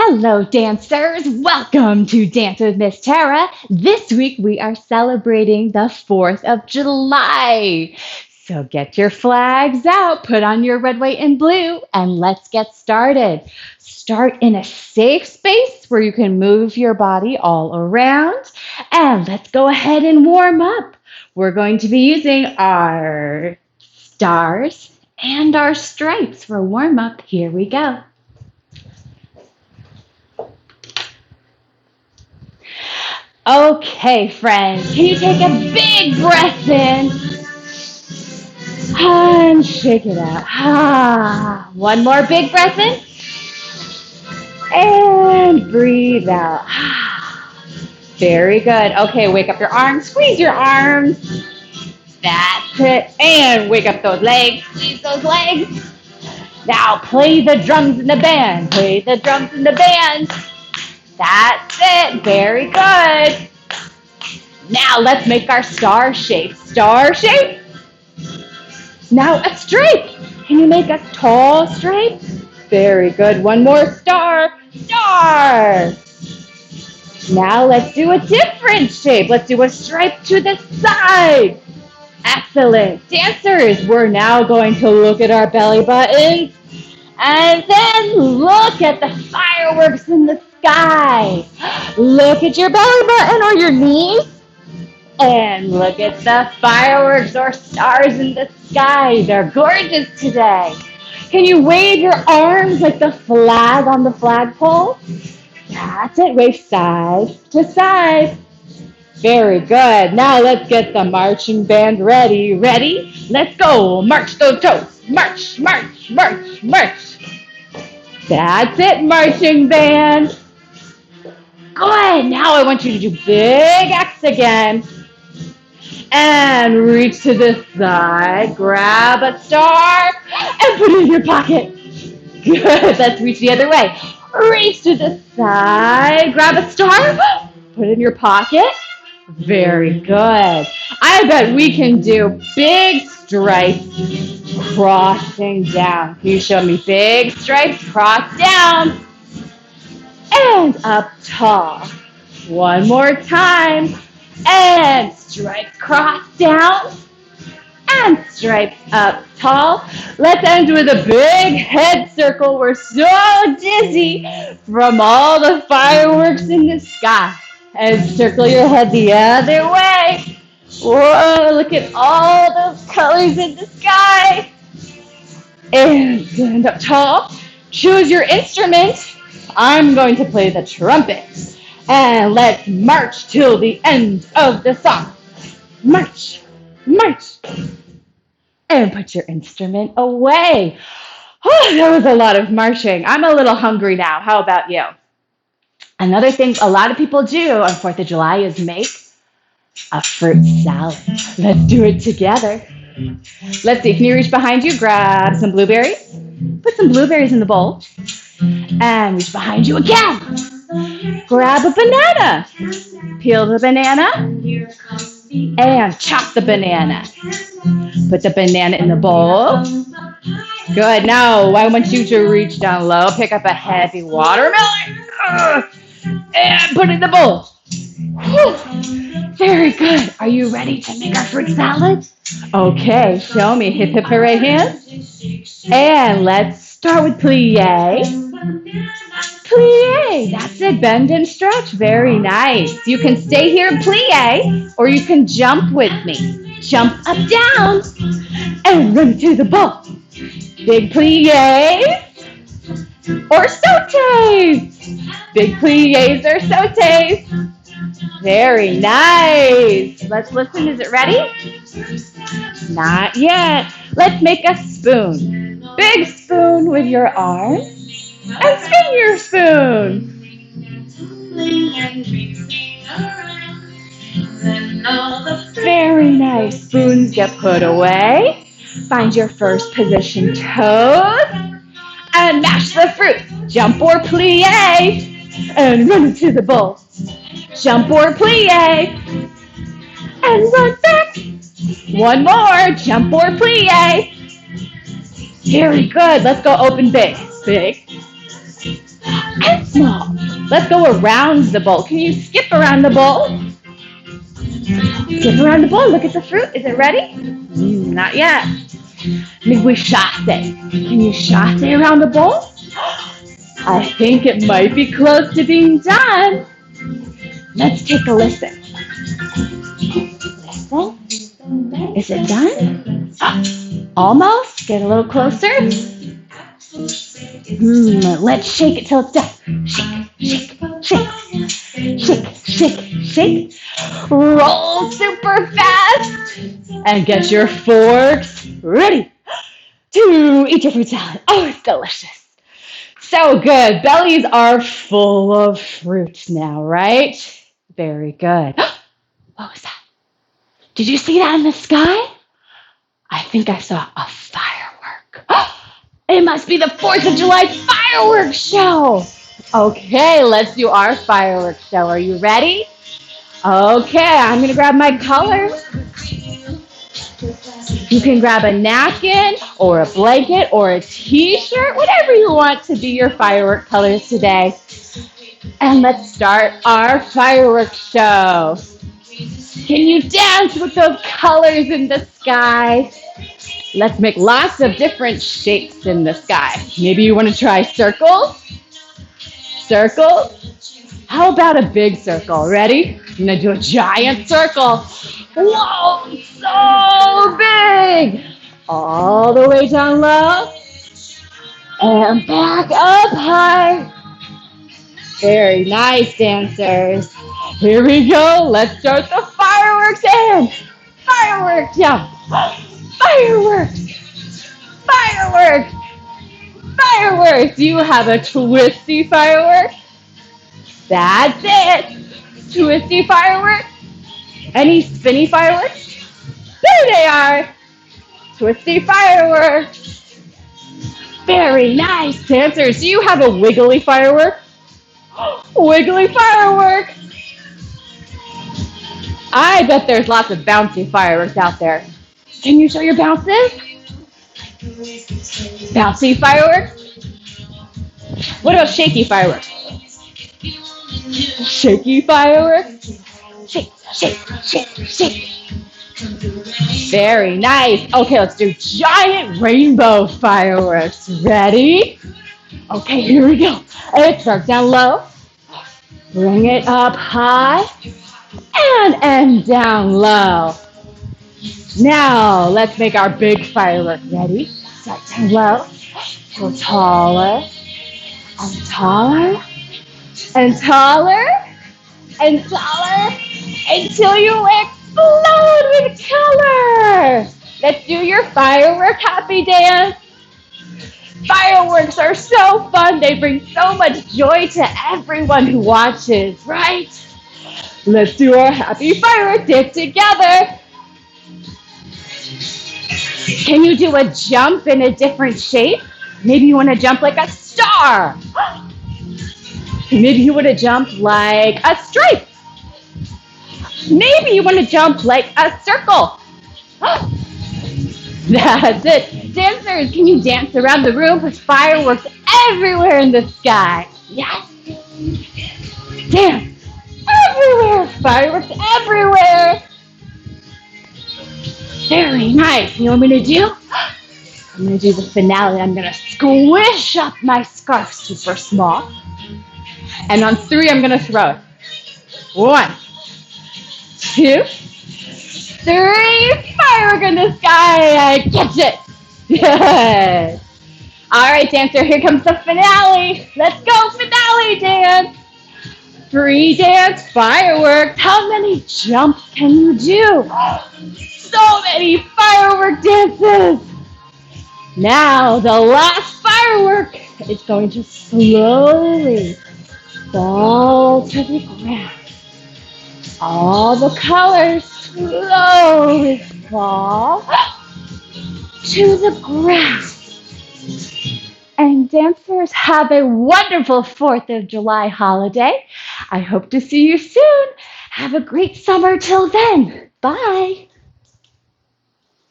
Hello, dancers. Welcome to Dance with Miss Tara. This week we are celebrating the 4th of July. So get your flags out, put on your red, white, and blue, and let's get started. Start in a safe space where you can move your body all around. And let's go ahead and warm up. We're going to be using our stars and our stripes for warm up. Here we go. Okay, friends, can you take a big breath in and shake it out? One more big breath in and breathe out. Very good. Okay, wake up your arms, squeeze your arms. That's it. And wake up those legs, squeeze those legs. Now play the drums in the band. Play the drums in the band. That's it. Very good. Now let's make our star shape. Star shape. Now a stripe. Can you make a tall stripe? Very good. One more star. Star. Now let's do a different shape. Let's do a stripe to the side. Excellent. Dancers, we're now going to look at our belly buttons and then look at the fireworks in the sky. Look at your belly button or your knees and look at the fireworks or stars in the sky. They're gorgeous today. Can you wave your arms like the flag on the flagpole? That's it. Wave side to side. Very good. Now let's get the marching band ready. Ready? Let's go. March those toes. March, march, march, march. That's it, marching band. Good. Now I want you to do big X again. And reach to the side. Grab a star and put it in your pocket. Good. Let's reach the other way. Reach to the side. Grab a star. Put it in your pocket. Very good. I bet we can do big stripes crossing down. Can you show me big stripes cross down and up tall? One more time. And stripes cross down and stripes up tall. Let's end with a big head circle. We're so dizzy from all the fireworks in the sky. And circle your head the other way. Whoa, look at all those colors in the sky. And stand up tall. Choose your instrument. I'm going to play the trumpet. And let's march till the end of the song. March, march. And put your instrument away. Oh, that was a lot of marching. I'm a little hungry now. How about you? Another thing a lot of people do on 4th of July is make a fruit salad. Let's do it together. Let's see. Can you reach behind you? Grab some blueberries. Put some blueberries in the bowl. And reach behind you again. Grab a banana. Peel the banana. And chop the banana. Put the banana in the bowl. Good. Now I want you to reach down low. Pick up a heavy watermelon. And put it in the bowl. Whew. Very good. Are you ready to make our fruit salad? Okay, show me. Hip, hip, hooray hands. And let's start with plie. Plie. That's it. Bend and stretch. Very nice. You can stay here and plie, or you can jump with me. Jump up, down, and run to the bowl. Big plie. Or sautés. Big pliés or sautés. Very nice. Let's listen. Is it ready? Not yet. Let's make a spoon. Big spoon with your arm. And spin your spoon. Very nice. Spoons get put away. Find your first position toes. And mash the fruit. Jump or plie. And run into the bowl. Jump or plie. And run back. One more. Jump or plie. Very good. Let's go open big. Big. and small. Let's go around the bowl. Can you skip around the bowl? Skip around the bowl. Look at the fruit. Is it ready? Not yet. Maybe we chasse. Can you chasse around the bowl? I think it might be close to being done. Let's take a listen. Listen. Is it done? Almost. Get a little closer. Let's shake it till it's done. Shake, shake, shake. Shake, shake, shake. Roll super fast. And get your forks ready to eat your fruit salad. Oh, it's delicious. So good. Bellies are full of fruit now, right? Very good. What was that? Did you see that in the sky? I think I saw a firework. It must be the 4th of July fireworks show. Okay, let's do our fireworks show. Are you ready? Okay, I'm going to grab my colors. You can grab a napkin or a blanket or a t-shirt, whatever you want to be your firework colors today. And let's start our fireworks show. Can you dance with those colors in the sky? Let's make lots of different shapes in the sky. Maybe you want to try circles? Circles? How about a big circle? Ready? I'm going to do a giant circle. Whoa, so big. All the way down low. And back up high. Very nice, dancers. Here we go. Let's start the fireworks and fireworks jump. Fireworks. Fireworks. Fireworks. Do you have a twisty firework? That's it. Twisty fireworks. Any spinny fireworks? There they are. Twisty fireworks. Very nice, dancers. Do you have a wiggly firework? Wiggly firework. I bet there's lots of bouncy fireworks out there. Can you show your bounces? Bouncy fireworks? What about shaky fireworks? Shaky fireworks? Shake, shake, shake, shake. Very nice. Okay, let's do giant rainbow fireworks. Ready? Okay, here we go. It starts down low. Bring it up high. And end down low. Now, let's make our big firework. Ready? Start down low. Go taller. And taller. And taller. And taller. Until you explode with color. Let's do your firework happy dance. Fireworks are so fun. They bring so much joy to everyone who watches, right? Let's do our happy firework dance together. Can you do a jump in a different shape? Maybe you want to jump like a star. Maybe you want to jump like a stripe. Maybe you want to jump like a circle. That's it. Dancers, can you dance around the room with fireworks everywhere in the sky? Yes. Dance. Everywhere. Fireworks everywhere. Very nice. You know what I'm going to do? I'm going to do the finale. I'm going to squish up my scarf super small. And on 3, I'm going to throw it. 1, 2, 3. Firework in the sky. I catch it. Yes. All right, dancer. Here comes the finale. Let's go, finale dance. Free dance fireworks. How many jumps can you do? So many firework dances. Now the last firework is going to slowly fall to the ground. All the colors slowly fall to the ground. And dancers, have a wonderful 4th of July holiday. I hope to see you soon. Have a great summer till then. Bye.